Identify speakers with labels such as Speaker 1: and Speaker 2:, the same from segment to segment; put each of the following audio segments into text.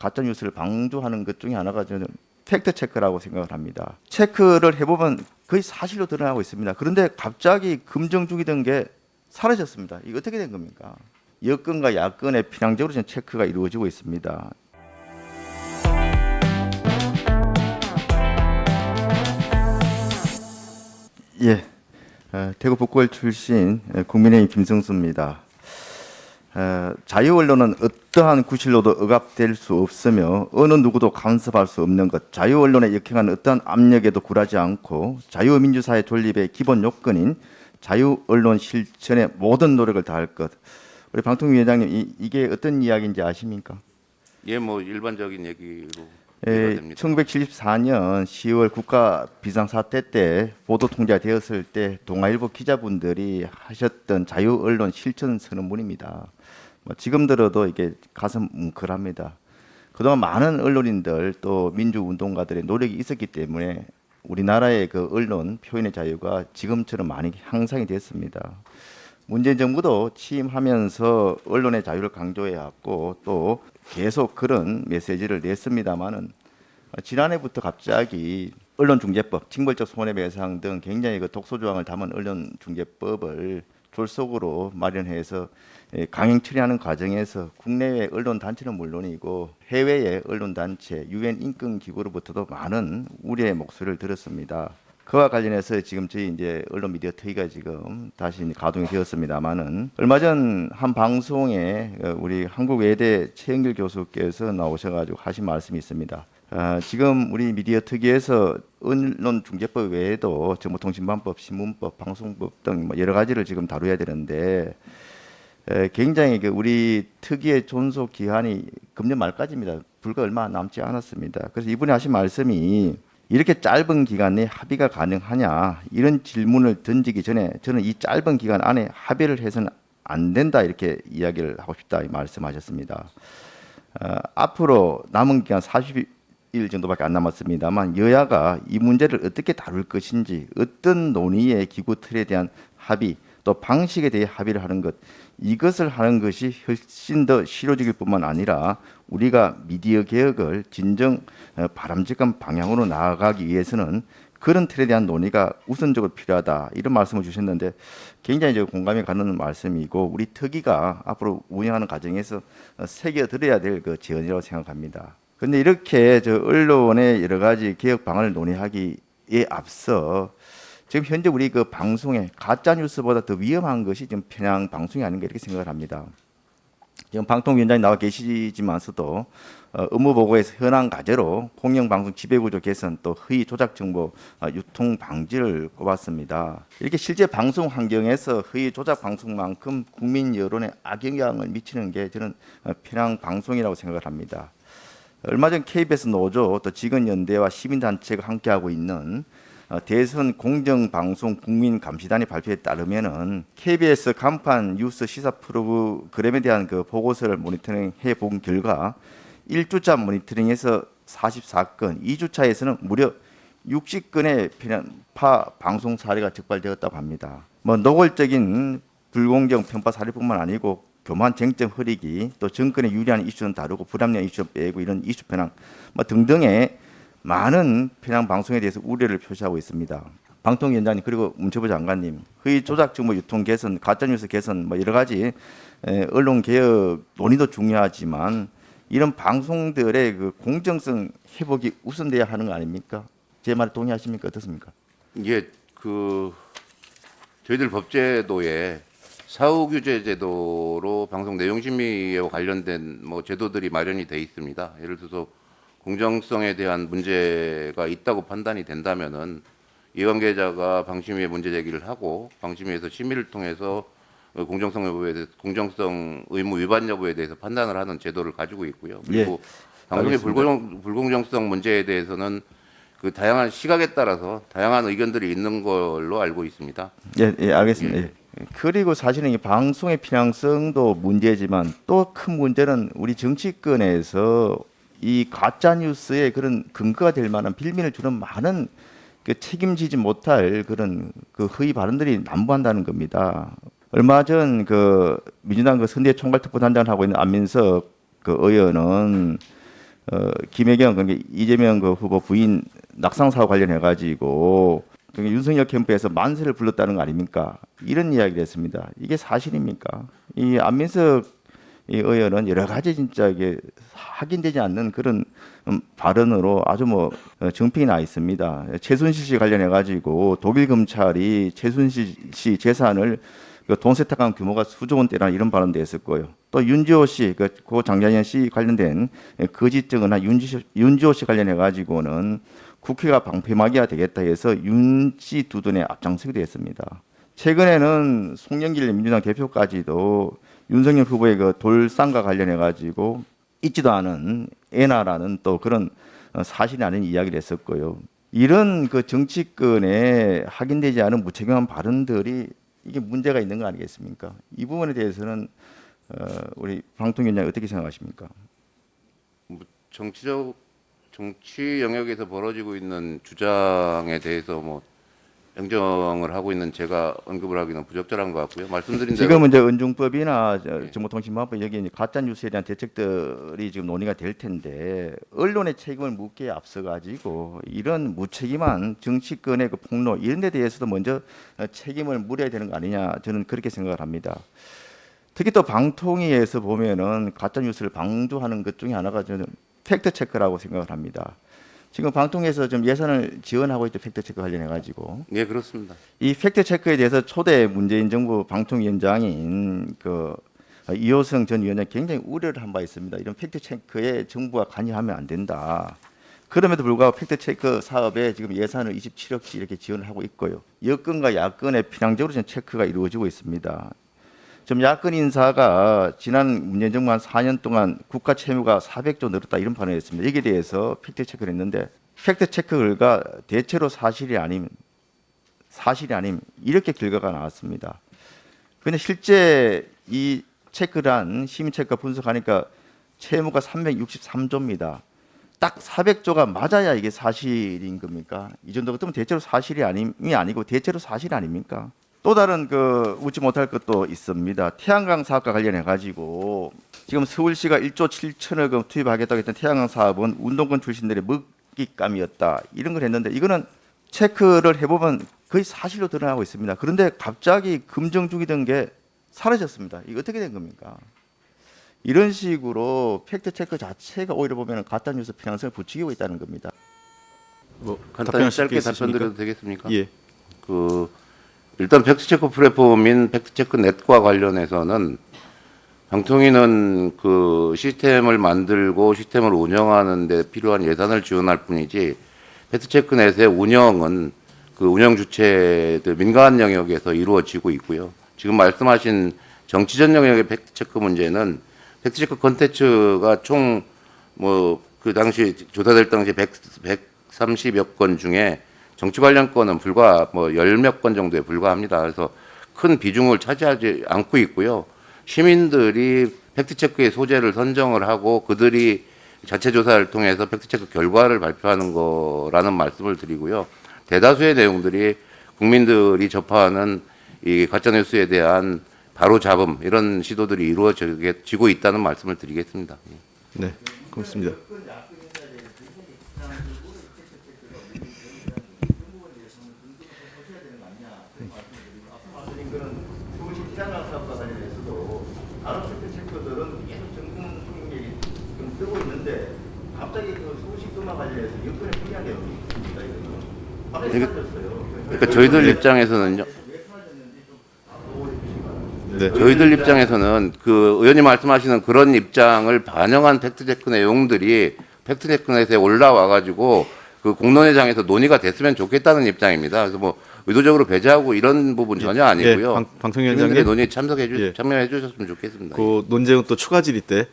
Speaker 1: 가짜 뉴스를 방조하는 것 중에 하나가 저는 팩트 체크라고 생각을 합니다. 체크를 해보면 거의 사실로 드러나고 있습니다. 그런데 갑자기 금정주기던 게 사라졌습니다. 이거 어떻게 된 겁니까? 여건과 야건에 편향적으로 지금 체크가 이루어지고 있습니다. 예, 대구 북구을 출신 국민의힘 김성수입니다. 자유 언론은 어떠한 구실로도 억압될 수 없으며 어느 누구도 간섭할 수 없는 것, 자유 언론에 역행하는 어떠한 압력에도 굴하지 않고 자유민주사회 존립의 기본 요건인 자유 언론 실천에 모든 노력을 다할 것. 우리 방통위원장님, 이게 어떤 이야기인지 아십니까?
Speaker 2: 예, 뭐 일반적인 얘기로
Speaker 1: 예,
Speaker 2: 이해가 됩니다.
Speaker 1: 1974년 10월 국가 비상사태 때 보도 통제가 되었을 때 동아일보 기자분들이 하셨던 자유 언론 실천 선언문입니다. 뭐 지금 들어도 이게 가슴 뭉클합니다. 그동안 많은 언론인들 또 민주운동가들의 노력이 있었기 때문에 우리나라의 그 언론 표현의 자유가 지금처럼 많이 향상이 됐습니다. 문재인 정부도 취임하면서 언론의 자유를 강조해왔고 또 계속 그런 메시지를 냈습니다마는 지난해부터 갑자기 언론중재법, 징벌적 손해배상 등 굉장히 그 독소조항을 담은 언론중재법을 졸속으로 마련해서 강행 처리하는 과정에서 국내외 언론 단체는 물론이고 해외의 언론 단체, 유엔 인권 기구로부터도 많은 우려의 목소리를 들었습니다. 그와 관련해서 지금 저희 이제 언론 미디어 특위가 지금 다시 가동이 되었습니다만은 얼마 전 한 방송에 우리 한국외대 최영길 교수께서 나오셔가지고 하신 말씀이 있습니다. 지금 우리 미디어 특위에서 언론중재법 외에도 정보통신망법, 신문법, 방송법 등 뭐 여러 가지를 지금 다루어야 되는데 굉장히 우리 특위의 존속 기한이 금년 말까지입니다. 불과 얼마 남지 않았습니다. 그래서 이분이 하신 말씀이 이렇게 짧은 기간 내에 합의가 가능하냐 이런 질문을 던지기 전에 저는 이 짧은 기간 안에 합의를 해서는 안 된다 이렇게 이야기를 하고 싶다 말씀하셨습니다. 앞으로 남은 기간 40일 정도밖에 안 남았습니다만 여야가 이 문제를 어떻게 다룰 것인지 어떤 논의의 기구 틀에 대한 합의 또 방식에 대해 합의를 하는 것 이것을 하는 것이 훨씬 더 실효적일 뿐만 아니라 우리가 미디어 개혁을 진정 바람직한 방향으로 나아가기 위해서는 그런 틀에 대한 논의가 우선적으로 필요하다 이런 말씀을 주셨는데 굉장히 공감이 가는 말씀이고 우리 특위가 앞으로 운영하는 과정에서 새겨들어야 될 그 지원이라고 생각합니다. 그런데 이렇게 언론의 여러 가지 개혁 방안을 논의하기에 앞서 지금 현재 우리 그 방송에 가짜 뉴스보다 더 위험한 것이 지금 편향 방송이 아닌가 이렇게 생각을 합니다. 지금 방통위원장이 나와 계시지만서도 업무 보고에서 현황 과제로 공영방송 지배구조 개선 또 허위 조작 정보 유통 방지를 꼽았습니다. 이렇게 실제 방송 환경에서 허위 조작 방송만큼 국민 여론에 악영향을 미치는 게 저는 편향 방송이라고 생각을 합니다. 얼마 전 KBS 노조 또 직원연대와 시민단체가 함께하고 있는 대선 공정방송 국민감시단의 발표에 따르면은 KBS 간판 뉴스 시사 프로그램에 대한 그 보고서를 모니터링해 본 결과 1주차 모니터링에서 44건, 2주차에서는 무려 60건의 편파 방송 사례가 적발되었다고 합니다. 뭐 노골적인 불공정 편파 사례뿐만 아니고 교만 쟁점 흐리기 또 정권에 유리한 이슈는 다루고 불합리한 이슈는 빼고 이런 이슈 편향 뭐 등등의 많은 편향 방송에 대해서 우려를 표시하고 있습니다. 방통위원장님 그리고 문체부 장관님 허위 조작 정보 유통 개선, 가짜뉴스 개선 뭐 여러 가지 언론 개혁 논의도 중요하지만 이런 방송들의 그 공정성 회복이 우선돼야 하는 거 아닙니까? 제 말에 동의하십니까? 어떻습니까?
Speaker 2: 예, 저희들 법제도에 사후규제 제도로 방송 내용 심의와 관련된 뭐 제도들이 마련이 돼 있습니다. 예를 들어서 공정성에 대한 문제가 있다고 판단이 된다면은 이관계자가 방심위에 문제 제기를 하고 방심위에서 심의를 통해서 공정성 여부에 대해서 공정성 의무 위반 여부에 대해서 판단을 하는 제도를 가지고 있고요. 그리고 방송의 불공정성 문제에 대해서는 그 다양한 시각에 따라서 다양한 의견들이 있는 걸로 알고 있습니다.
Speaker 1: 예, 알겠습니다. 예. 그리고 사실은 이 방송의 편향성도 문제지만 또 큰 문제는 우리 정치권에서 이 가짜 뉴스의 그런 근거가 될 만한 빌미를 주는 많은 그 책임지지 못할 그런 그 허위 발언들이 난무한다는 겁니다. 얼마 전 그 민주당 그 선대 총괄특보단장을 하고 있는 안민석 그 의원은 김혜경 그러니까 이재명 그 후보 부인 낙상 사고 관련해 가지고 그러니까 윤석열 캠프에서 만세를 불렀다는 거 아닙니까? 이런 이야기를 했습니다. 이게 사실입니까? 이 안민석 이 의원은 여러 가지 진짜 이게 확인되지 않는 그런 발언으로 아주 뭐 정평이 나 있습니다. 최순실 씨 관련해 가지고 독일 검찰이 최순실 씨 재산을 돈 세탁한 규모가 수조 원대라는 이런 발언도 했었고요. 또 윤지호 씨, 고 장자연 씨 관련된 거짓 증언한 윤지호 씨 관련해 가지고는 국회가 방패막이가 되겠다 해서 윤씨 두둔에 앞장서기도 했습니다. 최근에는 송영길 민주당 대표까지도 윤석열 후보의 그 돌상과 관련해 가지고 있지도 않은 애나라는 또 그런 사실이 아닌 이야기를 했었고요. 이런 그 정치권에 확인되지 않은 무책임한 발언들이 이게 문제가 있는 거 아니겠습니까? 이 부분에 대해서는 우리 방통위원장 어떻게 생각하십니까?
Speaker 2: 뭐 정치 영역에서 벌어지고 있는 주장에 대해서 뭐 영정을 하고 있는 제가 언급을 하기는 부적절한 것 같고요. 말씀드린 대로
Speaker 1: 지금은 이제 은중법이나 정보통신망법 여기 이제 가짜 뉴스에 대한 대책들이 지금 논의가 될 텐데 언론의 책임을 묻기에 앞서 가지고 이런 무책임한 정치권의 그 폭로 이런 데 대해서도 먼저 책임을 물어야 되는 거 아니냐 저는 그렇게 생각을 합니다. 특히 또 방통위에서 보면은 가짜 뉴스를 방조하는 것 중에 하나가 저는 팩트 체크라고 생각을 합니다. 지금 방통위에서 좀 예산을 지원하고 있죠. 팩트 체크 관련해 가지고.
Speaker 2: 예, 그렇습니다.
Speaker 1: 이 팩트 체크에 대해서 초대 문재인 정부 방통위원장인 그 이호성 전 위원장 굉장히 우려를 한 바 있습니다. 이런 팩트 체크에 정부가 관여하면 안 된다. 그럼에도 불구하고 팩트 체크 사업에 지금 예산을 27억씩 이렇게 지원을 하고 있고요. 여권과 야권의 편향적으로 지금 체크가 이루어지고 있습니다. 지금 야권 인사가 지난 문재인 정부 한 4년 동안 국가 채무가 400조 늘었다 이런 발언을 했습니다. 여기에 대해서 팩트 체크를 했는데 팩트 체크 결과 대체로 사실이 아님 이렇게 결과가 나왔습니다. 그런데 실제 이 체크를 한 시민 체크가 분석하니까 채무가 363조입니다. 딱 400조가 맞아야 이게 사실인 겁니까? 이 정도 같으면 대체로 사실이 아니고 대체로 사실 아닙니까? 또 다른 그 웃지 못할 것도 있습니다. 태양광 사업과 관련해 가지고 지금 서울시가 1조 7천억 원 투입하겠다고 했던 태양광 사업은 운동권 출신들의 먹잇감이었다 이런 걸 했는데 이거는 체크를 해보면 거의 사실로 드러나고 있습니다. 그런데 갑자기 금정 중이던 게 사라졌습니다. 이거 어떻게 된 겁니까? 이런 식으로 팩트 체크 자체가 오히려 보면 가짜 뉴스 편향성을 부추기고 있다는 겁니다.
Speaker 2: 뭐 간단히 짧게 답변드려도 되겠습니까?
Speaker 3: 예.
Speaker 2: 일단 팩트체크 플랫폼인 팩트체크 넷과 관련해서는 방통위는 그 시스템을 만들고 시스템을 운영하는 데 필요한 예산을 지원할 뿐이지 팩트체크 넷의 운영은 그 운영 주체들 민간 영역에서 이루어지고 있고요. 지금 말씀하신 정치전 영역의 팩트체크 문제는 팩트체크 콘텐츠가 총 뭐 그 당시 조사될 당시 130여 건 중에 정치 관련 건은 불과 뭐 10몇 건 정도에 불과합니다. 그래서 큰 비중을 차지하지 않고 있고요. 시민들이 팩트체크의 소재를 선정을 하고 그들이 자체 조사를 통해서 팩트체크 결과를 발표하는 거라는 말씀을 드리고요. 대다수의 내용들이 국민들이 접하는 이 가짜뉴스에 대한 바로잡음 이런 시도들이 이루어지고 있다는 말씀을 드리겠습니다.
Speaker 3: 네, 고맙습니다.
Speaker 1: 뜨고 있는데 갑자기 그 소식도만 관련해서 여권에 불리한 내용이 있습니다.
Speaker 2: 그러니까 저희들 입장에서는요.
Speaker 3: 네.
Speaker 2: 저희들 입장에서는 그 의원님 말씀하시는 그런 입장을 반영한 팩트체크 내용들이 팩트체크넷에 올라와 가지고 그 공론회장에서 논의가 됐으면 좋겠다는 입장입니다. 그래서 뭐 의도적으로 배제하고 이런 부분 전혀 아니고요.
Speaker 3: 방통위원장님
Speaker 2: 논의에 참여해 주셨으면 좋겠습니다.
Speaker 3: 그 논쟁은 또 추가 질의 때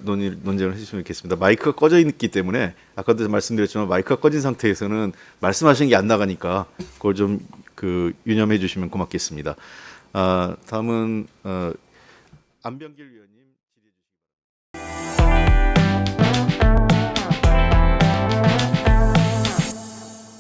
Speaker 3: 논쟁을 해주시면 좋겠습니다. 마이크가 꺼져 있기 때문에 아까도 말씀드렸지만 마이크가 꺼진 상태에서는 말씀하신 게 안 나가니까 그걸 좀 그 유념해 주시면 고맙겠습니다. 다음은 안병길 위원님.